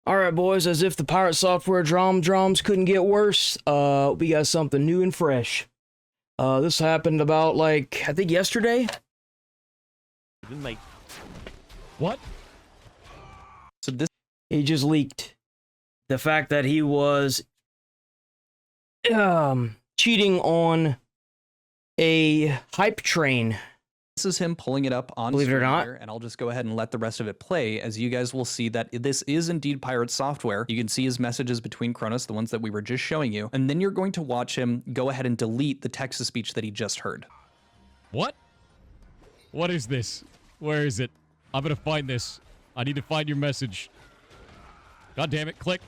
All right, boys, as if the pirate software drums couldn't get worse, we got something new and fresh. This happened about, like, I think yesterday? What? So this He just leaked the fact that he was cheating on a hype train. is him pulling it up on Believe it or screen not. here, and I'll just go ahead and let the rest of it play, as you guys will see that this is indeed pirate software. You can see his messages between Kronos, the ones that we were just showing you, and then you're going to watch him go ahead and delete the text-to-speech that he just heard. What? What is this? Where is it? I'm gonna find this. I need to find your message. God damn it, click.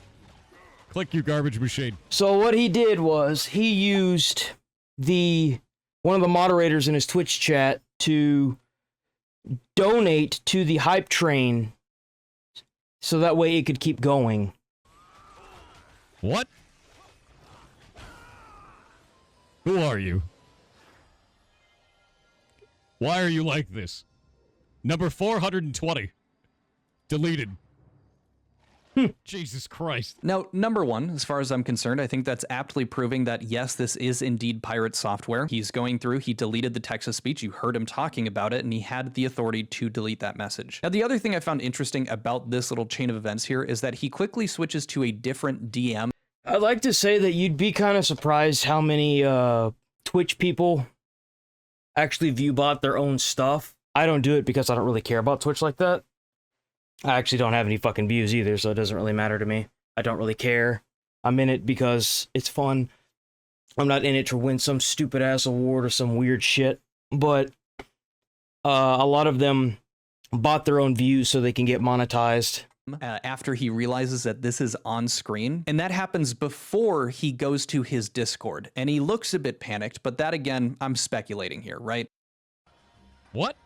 Click, you garbage machine. So what he did was he used one of the moderators in his Twitch chat to donate to the hype train so that way it could keep going. What? Who are you? Why are you like this? Number 420. Deleted. Jesus Christ. Now, number one, as far as I'm concerned, I think that's aptly proving that, yes, this is indeed pirate software. He's going through, he deleted the text-to-speech, you heard him talking about it, and he had the authority to delete that message. Now, the other thing I found interesting about this little chain of events here is that he quickly switches to a different DM. I'd like to say that you'd be kind of surprised how many Twitch people actually view bot their own stuff. I don't do it because I don't really care about Twitch like that. I actually don't have any fucking views either, so it doesn't really matter to me. I don't really care. I'm in it because it's fun. I'm not in it to win some stupid-ass award or some weird shit. But a lot of them bought their own views so they can get monetized. After he realizes that this is on screen, and that happens before he goes to his Discord, and he looks a bit panicked, but that again, I'm speculating here, right? What?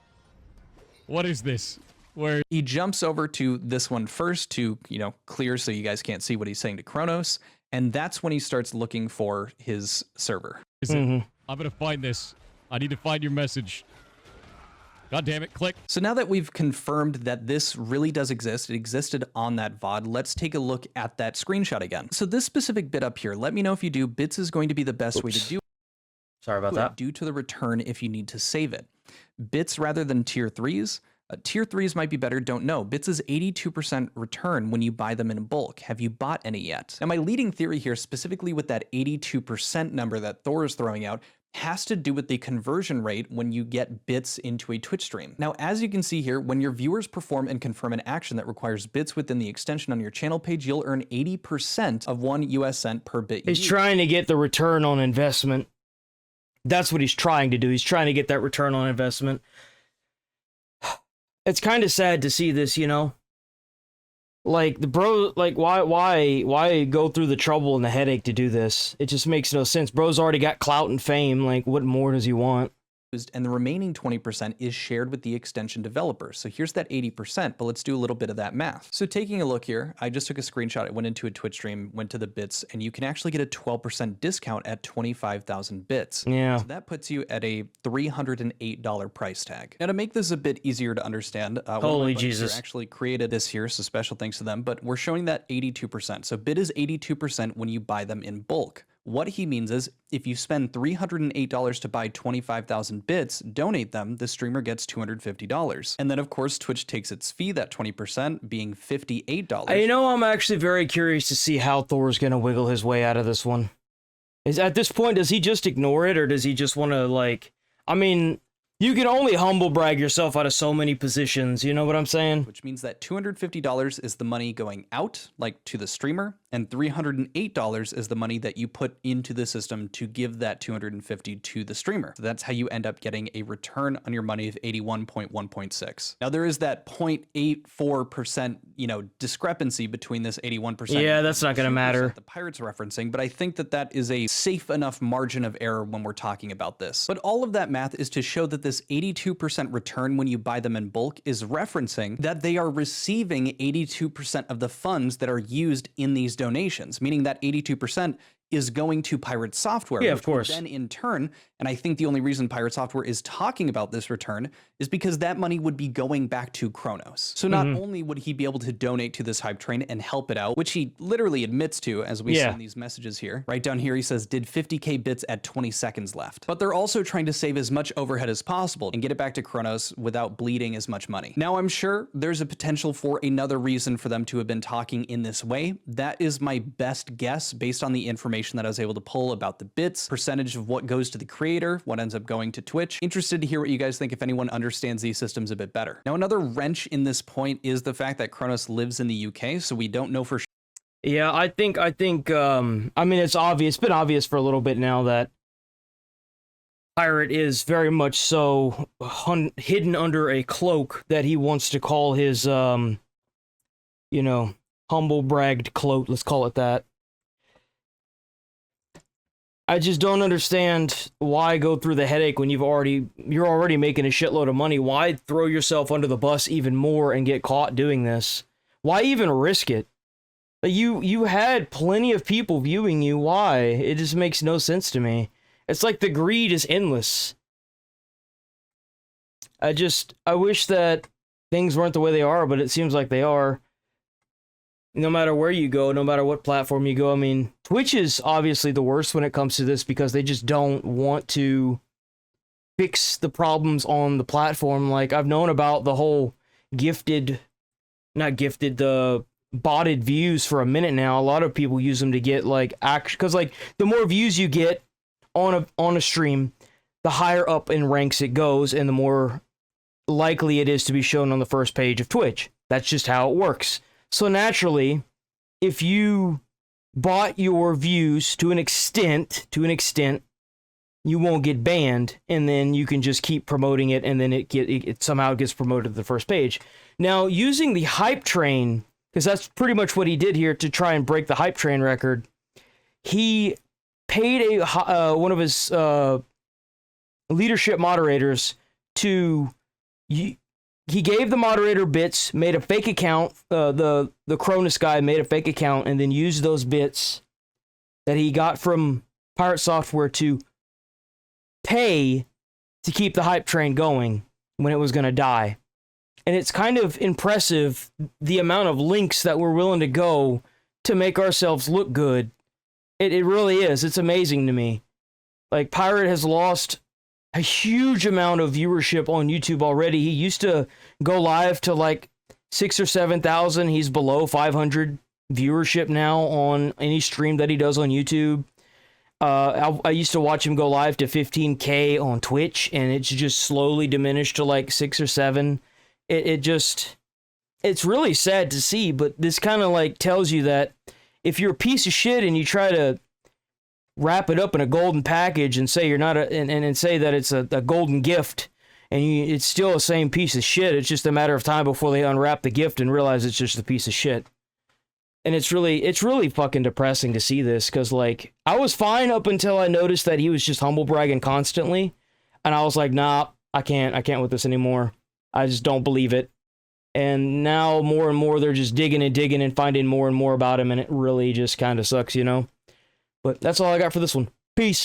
What is this? Where? He jumps over to this one first to, clear so you guys can't see what he's saying to Kronos, and that's when he starts looking for his server. Is it? I'm gonna find this. I need to find your message. God damn it, click. So now that we've confirmed that this really does exist, it existed on that VOD, let's take a look at that screenshot again. So this specific bit up here, let me know if you do. Bits is going to be the best way to do it. Sorry about that. Due to the return if you need to save it. Bits rather than tier 3s. Tier 3s might be better, don't know. Bits is 82% return when you buy them in bulk. Have you bought any yet? Now my leading theory here, specifically with that 82% number that Thor is throwing out, has to do with the conversion rate when you get bits into a Twitch stream. Now, as you can see here, when your viewers perform and confirm an action that requires bits within the extension on your channel page, you'll earn 80% of 1 US cent per bit. He's trying to get the return on investment. That's what he's trying to do. He's trying to get that return on investment. It's kind of sad to see this, Like, the bro, like, why go through the trouble and the headache to do this? It just makes no sense. Bro's already got clout and fame. Like, what more does he want? And the remaining 20% is shared with the extension developer. So here's that 80%, but let's do a little bit of that math. So taking a look here, I just took a screenshot. It went into a Twitch stream, went to the bits, and you can actually get a 12% discount at 25,000 bits. Yeah. So that puts you at a $308 price tag. Now to make this a bit easier to understand, Holy Jesus, actually created this here, so special thanks to them, but we're showing that 82%. So bit is 82% when you buy them in bulk. What he means is, if you spend $308 to buy 25,000 bits, donate them, the streamer gets $250. And then, of course, Twitch takes its fee, that 20%, being $58. I'm actually very curious to see how Thor's going to wiggle his way out of this one. At this point, does he just ignore it, or does he just want to, like... I mean, you can only humble brag yourself out of so many positions, you know what I'm saying? Which means that $250 is the money going out, like to the streamer, and $308 is the money that you put into the system to give that $250 to the streamer. So that's how you end up getting a return on your money of 81.1.6. Now there is that 0.84%, discrepancy between this 81%. Yeah, that's not going to matter. The pirates are referencing, but I think that is a safe enough margin of error when we're talking about this. But all of that math is to show that this 82% return when you buy them in bulk is referencing that they are receiving 82% of the funds that are used in these donations, meaning that 82% is going to Pirate Software. Yeah, which of course. Then in turn, and I think the only reason Pirate Software is talking about this return is because that money would be going back to Kronos. So not only would he be able to donate to this hype train and help it out, which he literally admits to, as we see in these messages here. Right down here, he says, did 50K bits at 20 seconds left. But they're also trying to save as much overhead as possible and get it back to Kronos without bleeding as much money. Now, I'm sure there's a potential for another reason for them to have been talking in this way. That is my best guess based on the information that I was able to pull about the bits, percentage of what goes to the creator, what ends up going to Twitch. Interested to hear what you guys think if anyone understands these systems a bit better. Now, another wrench in this point is the fact that Kronos lives in the UK, so we don't know for sure. Yeah, I think, I mean, it's obvious, it's been obvious for a little bit now that Pirate is very much so hidden under a cloak that he wants to call his, you know, humble bragged cloak, let's call it that. I just don't understand why go through the headache when you're already making a shitload of money. Why throw yourself under the bus even more and get caught doing this? Why even risk it? You had plenty of people viewing you. Why? It just makes no sense to me. It's like the greed is endless. I wish that things weren't the way they are, but it seems like they are. No matter where you go, no matter what platform you go. I mean, Twitch is obviously the worst when it comes to this because they just don't want to fix the problems on the platform. Like, I've known about the whole the botted views for a minute now. A lot of people use them to get, like, because, like, the more views you get on a stream, the higher up in ranks it goes, and the more likely it is to be shown on the first page of Twitch. That's just how it works. So naturally, if you bought your views to an extent, you won't get banned, and then you can just keep promoting it, and then it somehow gets promoted to the first page. Now, using the hype train, because that's pretty much what he did here to try and break the hype train record, he paid one of his leadership moderators to... He gave the moderator bits, made a fake account, the Cronus guy made a fake account, and then used those bits that he got from Pirate Software to pay to keep the hype train going when it was going to die. And it's kind of impressive the amount of links that we're willing to go to make ourselves look good. It really is. It's amazing to me. Like, Pirate has lost a huge amount of viewership on YouTube already. He used to go live to like 6,000 or 7,000. He's below 500 viewership now on any stream that he does on YouTube. I used to watch him go live to 15K on Twitch, and it's just slowly diminished to like 6 or 7. It's really sad to see, but this kind of like tells you that if you're a piece of shit and you try to wrap it up in a golden package and say you're not and say that it's a golden gift, and it's still the same piece of shit. It's just a matter of time before they unwrap the gift and realize it's just a piece of shit. And it's really fucking depressing to see this, because like, I was fine up until I noticed that he was just humble bragging constantly, and I was like, nah, I can't with this anymore. I just don't believe it. And now more and more they're just digging and finding more and more about him, and it really just kind of sucks, you know? But that's all I got for this one. Peace.